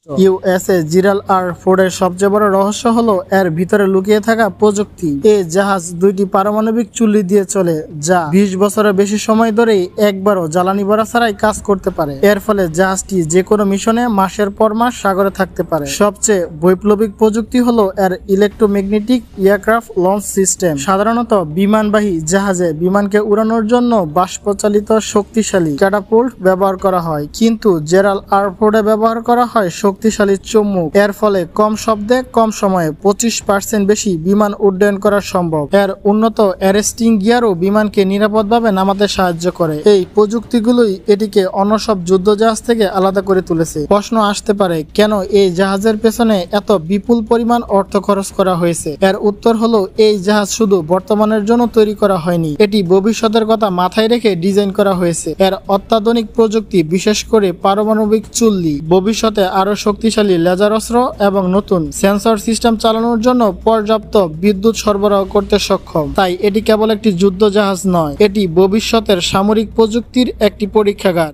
USA জিরাল আর ফোর্ডের সবচেয়ে বড় রহস্য হলো এর ভিতরে লুকিয়ে থাকা প্রযুক্তি। এই জাহাজ দুইটি পারমাণবিক চুল্লি দিয়ে চলে, যা 20 বছরের বেশি সময় ধরেই একবারও জ্বালানি ভরা ছাড়াই কাজ করতে পারে। এর ফলে জাহাজটি যে কোনো মিশনে মাসের পর মাস সাগরে থাকতে পারে। সবচেয়ে বৈপ্লবিক প্রযুক্তি হলো এর ইলেকট্রোম্যাগনেটিক এয়ারক্রাফট লঞ্চ সিস্টেম। সাধারণত বিমানবাহী জাহাজে বিমানকে উড়ানোর জন্য বাষ্পচালিত শক্তিশালী ক্যাটাপুল্ট ব্যবহার করা হয়, কিন্তু জেরাল আর ফোর্ডে ব্যবহার করা হয় শক্তিশালী চুম্বক। এর ফলে কম শব্দে কম সময়ে 25% বেশি বিমান উড্ডয়ন করা সম্ভব। এর উন্নত অ্যারেস্টিং গিয়ারও বিমানকে নিরাপদভাবে নামাতে সাহায্য করে। এই প্রযুক্তিগুলোই এটিকে অন্য সব যুদ্ধ জাহাজ থেকে আলাদা করে তুলেছে। প্রশ্ন আসতে পারে, কেন এই জাহাজের পেছনে এত বিপুল পরিমাণ অর্থ খরচ করা হয়েছে? এর উত্তর হলো, এই জাহাজ শুধু বর্তমানের জন্য তৈরি করা হয়নি, এটি ভবিষ্যতের কথা মাথায় রেখে ডিজাইন করা হয়েছে। এর অত্যাধুনিক প্রযুক্তি, বিশেষ করে পারমাণবিক চুল্লি, ভবিষ্যতে আরো শক্তিশালী লেজার অস্ত্র এবং নতুন সেন্সর সিস্টেম চালানোর জন্য পর্যাপ্ত বিদ্যুৎ সরবরাহ করতে সক্ষম। তাই এটি কেবল একটি যুদ্ধ জাহাজ নয়, এটি ভবিষ্যতের সামরিক প্রযুক্তির একটি পরীক্ষাগার।